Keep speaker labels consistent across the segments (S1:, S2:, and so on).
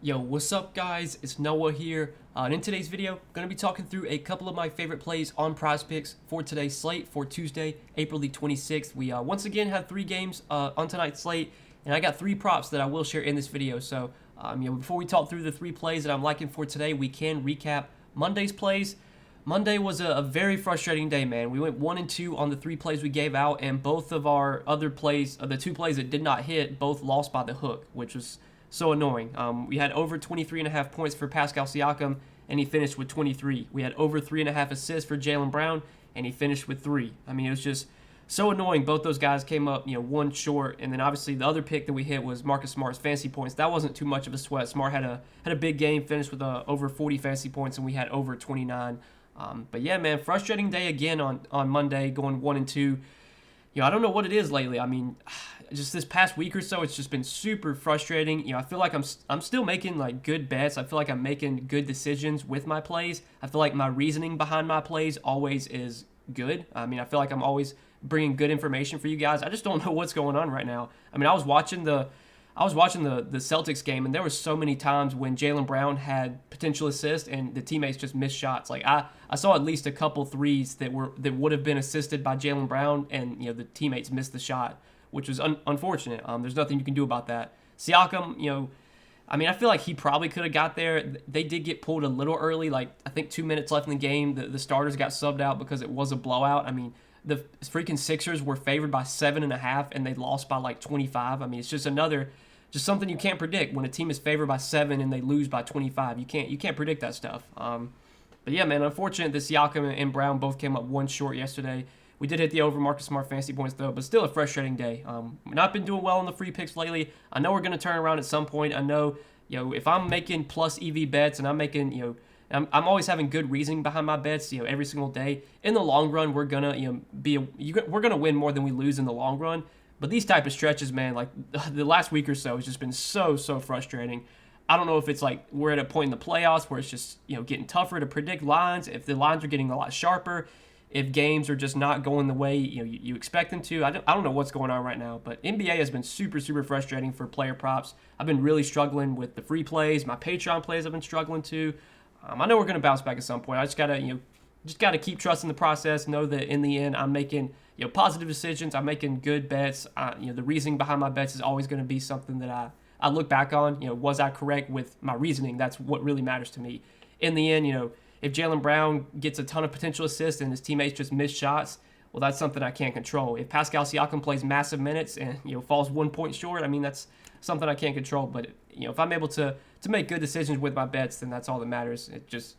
S1: Yo, what's up guys? It's Noah here, and in today's video, I'm going to be talking through a couple of my favorite plays on Prizepicks for today's slate for Tuesday, April the 26th. We once again have 3 games on tonight's slate, and I got 3 props that I will share in this video. So, before we talk through the 3 plays that I'm liking for today, we can recap Monday's plays. Monday was a very frustrating day, man. We went 1 and 2 on the 3 plays we gave out, and both of our other plays, the 2 plays that did not hit, both lost by the hook, which was so annoying. We had over 23.5 points for Pascal Siakam, and he finished with 23. We had over 3.5 assists for Jaylen Brown, and he finished with 3. I mean, it was just so annoying. Both those guys came up, one short, and then obviously the other pick that we hit was Marcus Smart's fantasy points. That wasn't too much of a sweat. Smart had a big game, finished with over 40 fantasy points, and we had over 29. But yeah, man, frustrating day again on Monday, going 1 and 2. I don't know what it is lately. I mean, just this past week or so, it's just been super frustrating. I feel like I'm still making like good bets. I feel like I'm making good decisions with my plays. I feel like my reasoning behind my plays always is good. I mean, I feel like I'm always bringing good information for you guys. I just don't know what's going on right now. I mean, I was watching the Celtics game, and there were so many times when Jaylen Brown had potential assists and the teammates just missed shots. Like I saw at least a couple threes that would have been assisted by Jaylen Brown, and the teammates missed the shot, which was unfortunate. There's nothing you can do about that. Siakam, I mean, I feel like he probably could have got there. They did get pulled a little early, like I think 2 minutes left in the game. The starters got subbed out because it was a blowout. I mean, the freaking Sixers were favored by 7.5, and they lost by like 25. I mean, it's just something you can't predict when a team is favored by 7 and they lose by 25. You can't predict that stuff. But yeah, man, unfortunate that Siakam and Brown both came up 1 short yesterday. We did hit the over Marcus Smart fantasy points though, but still a frustrating day. Not been doing well in the free picks lately. I know we're gonna turn around at some point. I know, if I'm making plus EV bets and I'm making, I'm always having good reasoning behind my bets, every single day. In the long run, we're gonna, we're gonna win more than we lose in the long run. But these type of stretches, man, like the last week or so has just been so frustrating. I don't know if it's like we're at a point in the playoffs where it's just, getting tougher to predict lines, if the lines are getting a lot sharper, if games are just not going the way, you expect them to. I don't know what's going on right now, but NBA has been super frustrating for player props. I've been really struggling with the free plays. My Patreon plays I've been struggling too. I know we're going to bounce back at some point. I just got to, keep trusting the process, know that in the end I'm making positive decisions. I'm making good bets. The reasoning behind my bets is always going to be something that I look back on. Was I correct with my reasoning? That's what really matters to me. In the end, if Jaylen Brown gets a ton of potential assists and his teammates just miss shots, well, that's something I can't control. If Pascal Siakam plays massive minutes and falls 1 point short, I mean that's something I can't control. But if I'm able to make good decisions with my bets, then that's all that matters.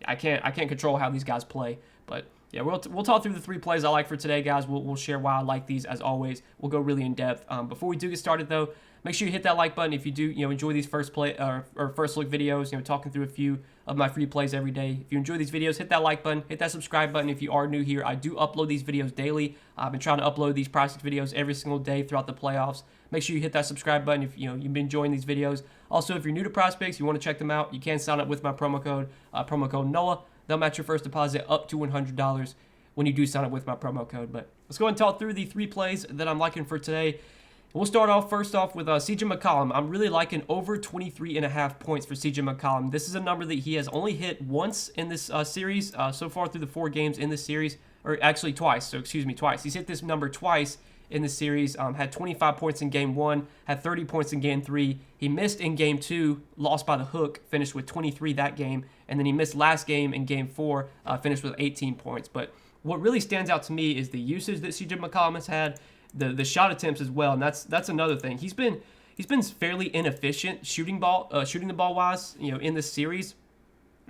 S1: I can't control how these guys play. But yeah, we'll talk through the 3 plays I like for today, guys. We'll share why I like these as always. We'll go really in depth. Before we do get started though, make sure you hit that like button if you do enjoy these first look videos. Talking through a few of my free plays every day. If you enjoy these videos, hit that like button, hit that subscribe button. If you are new here, I do upload these videos daily. I've been trying to upload these Prizepicks videos every single day throughout the playoffs. Make sure you hit that subscribe button if you've been enjoying these videos. Also, if you're new to Prizepicks, you want to check them out, you can sign up with my promo code Noah. They'll match your first deposit up to $100 when you do sign up with my promo code. But let's go ahead and talk through the 3 plays that I'm liking for today. We'll start off first off with CJ McCollum. I'm really liking over 23.5 points for CJ McCollum. This is a number that he has only hit once in this series so far through the 4 games in this series, or actually twice. So excuse me, twice. He's hit this number twice in this series. Had 25 points in game 1, had 30 points in game 3. He missed in game 2, lost by the hook, finished with 23 that game, and then he missed last game in game 4, finished with 18 points. But what really stands out to me is the usage that CJ McCollum has had. The shot attempts as well, and that's another thing. He's been fairly inefficient shooting the ball wise, in this series.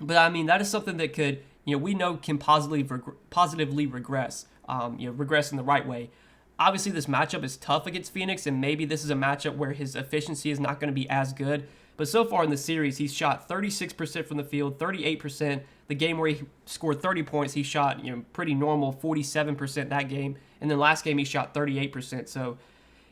S1: But I mean that is something that could, we know can positively regress, regress in the right way. Obviously, this matchup is tough against Phoenix, and maybe this is a matchup where his efficiency is not going to be as good. But so far in the series, he's shot 36% from the field, 38%. The game where he scored 30 points, he shot pretty normal, 47% that game. And then last game, he shot 38%. So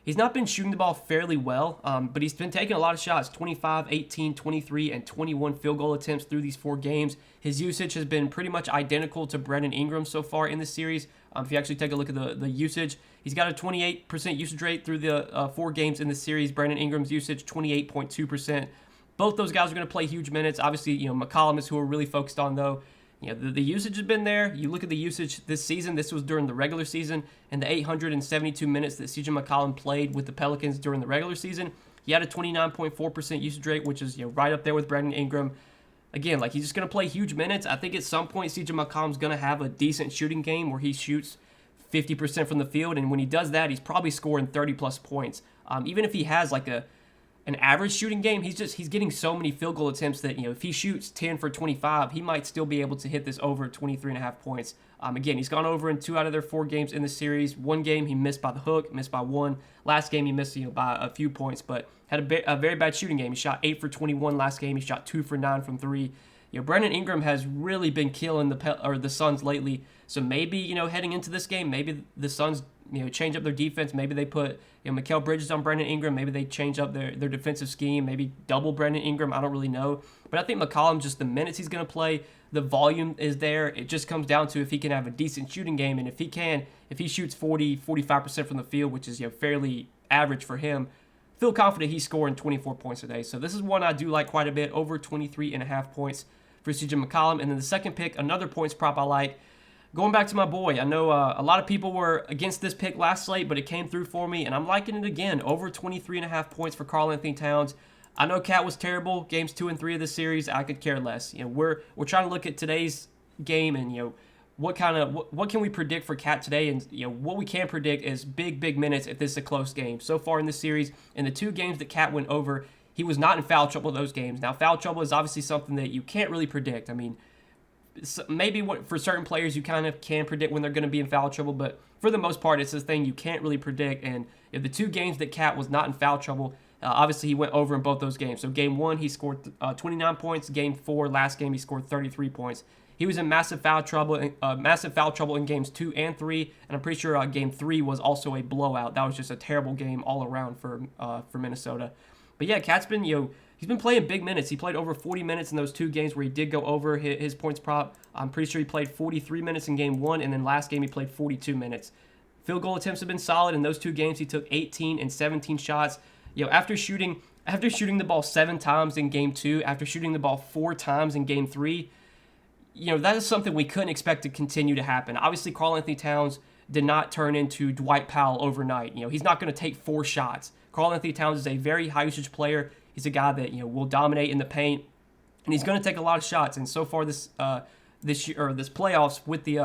S1: he's not been shooting the ball fairly well, but he's been taking a lot of shots, 25, 18, 23, and 21 field goal attempts through these 4 games. His usage has been pretty much identical to Brandon Ingram so far in this series. If you actually take a look at the usage, he's got a 28% usage rate through the 4 games in the series. Brandon Ingram's usage, 28.2%. Both those guys are going to play huge minutes. Obviously, McCollum is who we're really focused on, though. The usage has been there. You look at the usage this season. This was during the regular season, and the 872 minutes that CJ McCollum played with the Pelicans during the regular season, he had a 29.4% usage rate, which is right up there with Brandon Ingram. Again, he's just going to play huge minutes. I think at some point CJ McCollum's going to have a decent shooting game where he shoots 50% from the field, and when he does that, he's probably scoring 30-plus points. Even if he has an average shooting game, he's getting so many field goal attempts that, if he shoots 10 for 25, he might still be able to hit this over 23.5 points. Again, he's gone over in 2 out of their 4 games in the series. 1 game he missed by the hook, missed by 1. Last game he missed by a few points, but had a very bad shooting game. He shot 8 for 21 last game. He shot 2 for 9 from 3. Brandon Ingram has really been killing the Suns lately. So maybe, heading into this game, maybe the Suns, change up their defense. Maybe they put, Mikal Bridges on Brandon Ingram. Maybe they change up their defensive scheme. Maybe double Brandon Ingram. I don't really know. But I think McCollum, just the minutes he's going to play, the volume is there. It just comes down to if he can have a decent shooting game. And if he shoots 45% from the field, which is, fairly average for him, feel confident he's scoring 24 points a day. So this is one I do like quite a bit, over 23.5 points for CJ McCollum. And then the second pick, another points prop I like. Going back to my boy, I know a lot of people were against this pick last slate, but it came through for me, and I'm liking it again. Over 23.5 points for Karl-Anthony Towns. I know Cat was terrible. Games 2 and 3 of the series, I could care less. We're trying to look at today's game and what can we predict for Cat today, and what we can predict is big minutes if this is a close game. So far in this series, in the 2 games that Cat went over, he was not in foul trouble in those games. Now, foul trouble is obviously something that you can't really predict. I mean, maybe for certain players you kind of can predict when they're going to be in foul trouble, but for the most part it's this thing you can't really predict. And the 2 games that Cat was not in foul trouble, obviously he went over in both those games. So game 1 he scored 29 points. Game 4, last game, he scored 33 points. He was in massive foul trouble in games 2 and 3, and I'm pretty sure game 3 was also a blowout. That was just a terrible game all around for Minnesota. But yeah, Cat's been he's been playing big minutes. He played over 40 minutes in those 2 games where he did go over his points prop. I'm pretty sure he played 43 minutes in game 1, and then last game he played 42 minutes. Field goal attempts have been solid. In those 2 games, he took 18 and 17 shots. After shooting the ball 7 times in game 2, after shooting the ball 4 times in game 3, that is something we couldn't expect to continue to happen. Obviously, Karl-Anthony Towns did not turn into Dwight Powell overnight. He's not going to take 4 shots. Karl-Anthony Towns is a very high usage player. He's a guy that will dominate in the paint, and he's going to take a lot of shots. And so far this year, or this playoffs with the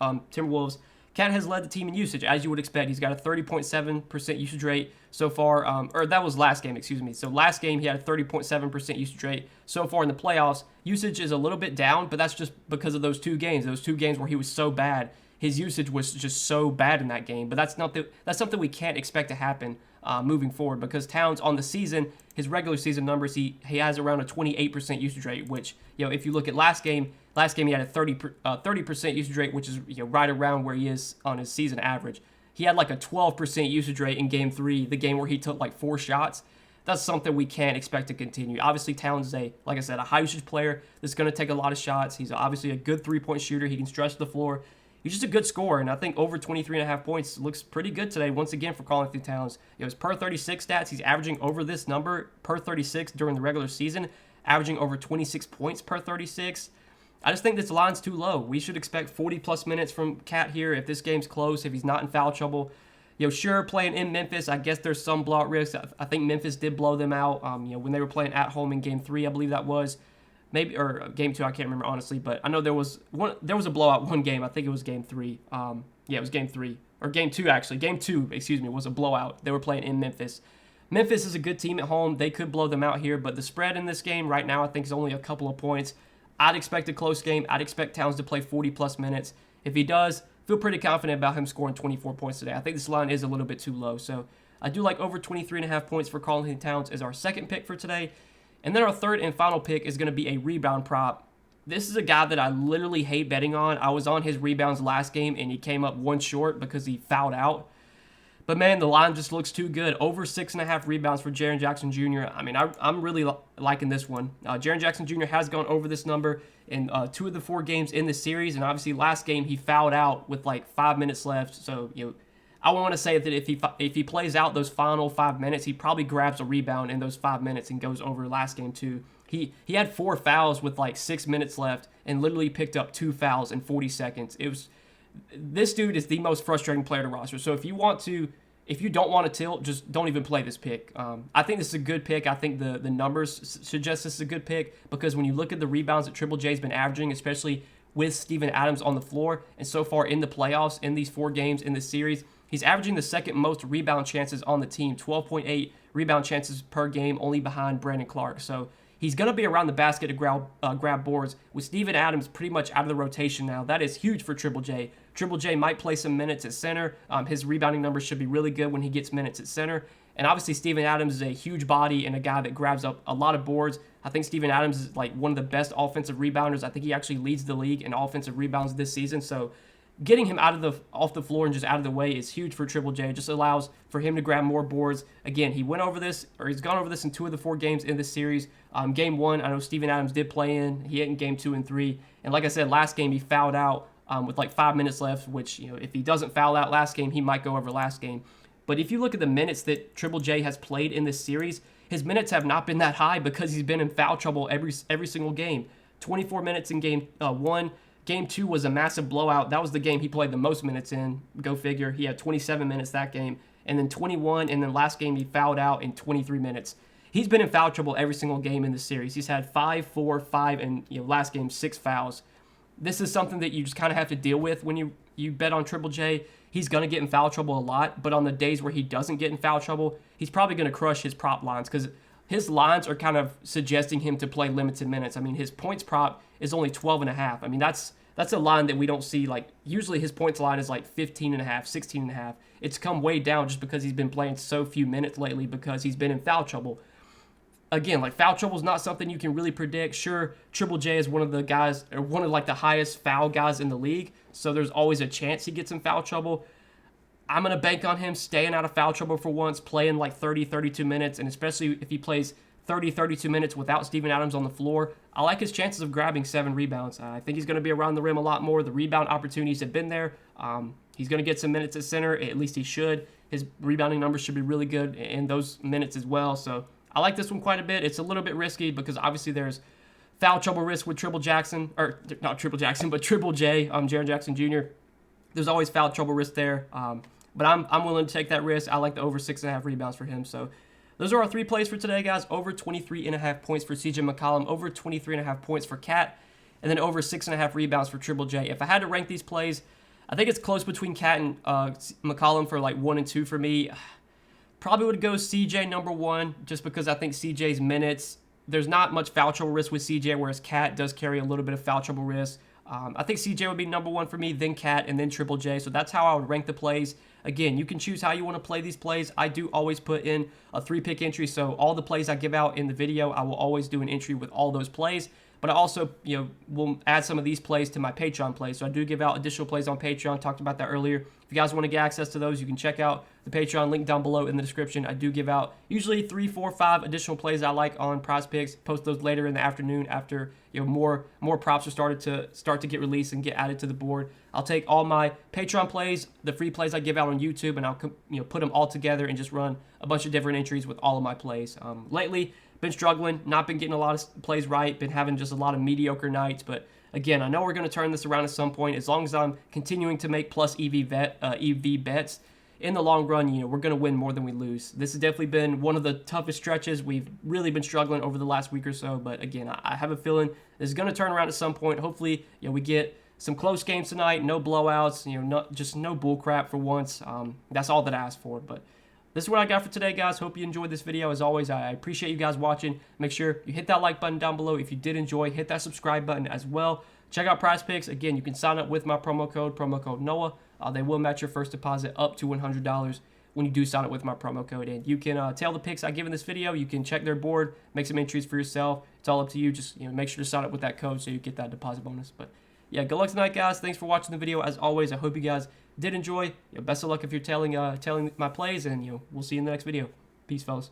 S1: Timberwolves, Cat has led the team in usage, as you would expect. He's got a 30.7% usage rate so far, or that was last game, excuse me. So last game he had a 30.7% usage rate. So far in the playoffs, usage is a little bit down, but that's just because of those 2 games. Those 2 games where he was so bad, his usage was just so bad in that game. But that's something we can't expect to happen moving forward, because Towns on the season, his regular season numbers, he has around a 28% usage rate, which, if you look at last game he had a 30% usage rate, which is right around where he is on his season average. He had a 12% usage rate in game 3, the game where he took 4 shots. That's something we can't expect to continue. Obviously, Towns is like I said, a high usage player that's going to take a lot of shots. He's obviously a good 3-point shooter. He can stretch the floor. He's just a good scorer, and I think over 23.5 points looks pretty good today, once again, for Karl-Anthony Towns. His per 36 stats, he's averaging over this number per 36 during the regular season, averaging over 26 points per 36. I just think this line's too low. We should expect 40-plus minutes from Cat here if this game's close, if he's not in foul trouble. Sure, playing in Memphis, I guess there's some blowout risk. I think Memphis did blow them out, when they were playing at home in Game 3, I believe that was. Maybe, or Game 2, I can't remember honestly, but I know there was a blowout one game. I think it was Game 3. Yeah, it was Game 3. Or Game 2, actually. Game 2, was a blowout. They were playing in Memphis. Memphis is a good team at home. They could blow them out here, but the spread in this game right now I think is only a couple of points. I'd expect a close game. I'd expect Towns to play 40-plus minutes. If he does, feel pretty confident about him scoring 24 points today. I think this line is a little bit too low, so I do like over 23.5 points for Karl-Anthony Towns as our second pick for today. And then our third and final pick is going to be a rebound prop. This is a guy that I literally hate betting on. I was on his rebounds last game, and he came up 1 short because he fouled out. But, man, the line just looks too good. Over 6.5 rebounds for Jaren Jackson Jr. I mean, I'm really liking this one. Jaren Jackson Jr. has gone over this number in 2 of the 4 games in the series. And, obviously, last game he fouled out with, 5 minutes left. So, I want to say that if he plays out those final 5 minutes, he probably grabs a rebound in those 5 minutes and goes over last game too. He had 4 fouls with like 6 minutes left and literally picked up 2 fouls in 40 seconds. This dude is the most frustrating player to roster. So if you don't want to tilt, just don't even play this pick. I think this is a good pick. I think the numbers suggest this is a good pick because when you look at the rebounds that Triple J's been averaging, especially with Steven Adams on the floor, and so far in the playoffs, in these 4 games in this series, he's averaging the second most rebound chances on the team, 12.8 rebound chances per game, only behind Brandon Clark. So he's going to be around the basket to grab boards. With Steven Adams pretty much out of the rotation now, that is huge for Triple J. Triple J might play some minutes at center. His rebounding numbers should be really good when he gets minutes at center. And obviously, Steven Adams is a huge body and a guy that grabs up a lot of boards. I think Steven Adams is like one of the best offensive rebounders. I think he actually leads the league in offensive rebounds this season. So getting him off the floor and just out of the way is huge for Triple J. It just allows for him to grab more boards. Again, he's gone over this in 2 of the 4 games in this series. Game 1, I know Steven Adams did play in. He hit in game 2 and 3. And like I said, last game he fouled out with like 5 minutes left, which, if he doesn't foul out last game, he might go over last game. But if you look at the minutes that Triple J has played in this series, his minutes have not been that high because he's been in foul trouble every single game. 24 minutes in game 1. Game 2 was a massive blowout. That was the game he played the most minutes in. Go figure. He had 27 minutes that game. And then 21, and then last game he fouled out in 23 minutes. He's been in foul trouble every single game in the series. He's had 5, 4, 5, and last game 6 fouls. This is something that you just kind of have to deal with when you bet on Triple J. He's going to get in foul trouble a lot, but on the days where he doesn't get in foul trouble, he's probably going to crush his prop lines because his lines are kind of suggesting him to play limited minutes. I mean, his points prop is only 12.5. I mean, that's a line that we don't see. Like, usually his points line is like 15.5, 16.5. It's come way down just because he's been playing so few minutes lately because he's been in foul trouble. Again, like, foul trouble is not something you can really predict. Sure, Triple J is one of the guys, or one of like the highest foul guys in the league, so there's always a chance he gets in foul trouble. I'm going to bank on him staying out of foul trouble for once, playing like 30, 32 minutes, and especially if he plays 30, 32 minutes without Steven Adams on the floor, I like his chances of grabbing 7 rebounds. I think he's going to be around the rim a lot more. The rebound opportunities have been there. He's going to get some minutes at center. At least he should. His rebounding numbers should be really good in those minutes as well. So I like this one quite a bit. It's a little bit risky because obviously there's foul trouble risk with Triple J, Jaren Jackson Jr. There's always foul trouble risk there. But I'm willing to take that risk. I like the over 6.5 rebounds for him. So those are our 3 plays for today, guys. Over 23.5 points for CJ McCollum, over 23.5 points for Cat, and then over 6.5 rebounds for Triple J. If I had to rank these plays, I think it's close between Cat and McCollum for like 1 and 2 for me. Probably would go CJ number 1 just because I think CJ's minutes, there's not much foul trouble risk with CJ, whereas Cat does carry a little bit of foul trouble risk. I think CJ would be number 1 for me, then Cat, and then Triple J. So that's how I would rank the plays. Again, you can choose how you want to play these plays. I do always put in a 3-pick entry, so all the plays I give out in the video, I will always do an entry with all those plays. But I also, will add some of these plays to my Patreon plays. So I do give out additional plays on Patreon. Talked about that earlier. If you guys want to get access to those, you can check out the Patreon link down below in the description. I do give out usually 3, 4, 5 additional plays I like on Prizepicks. Post those later in the afternoon after more props are start to get released and get added to the board. I'll take all my Patreon plays, the free plays I give out on YouTube, and I'll put them all together and just run a bunch of different entries with all of my plays. Lately, been struggling, not been getting a lot of plays right, been having just a lot of mediocre nights, but again, I know we're going to turn this around at some point. As long as I'm continuing to make plus EV bets, in the long run, we're going to win more than we lose. This has definitely been one of the toughest stretches. We've really been struggling over the last week or so, but again, I have a feeling this is going to turn around at some point. Hopefully, we get some close games tonight, no blowouts, just no bull crap for once. That's all that I asked for, but this is what I got for today, guys. Hope you enjoyed this video. As always, I appreciate you guys watching. Make sure you hit that like button down below. If you did enjoy, hit that subscribe button as well. Check out Prizepicks. Again, you can sign up with my promo code Noah. They will match your first deposit up to $100 when you do sign up with my promo code. And you can tail the picks I give in this video. You can check their board, make some entries for yourself. It's all up to you. Just make sure to sign up with that code so you get that deposit bonus. But yeah, good luck tonight, guys. Thanks for watching the video. As always, I hope you guys did enjoy. Best of luck if you're tailing my plays, and we'll see you in the next video. Peace, fellas.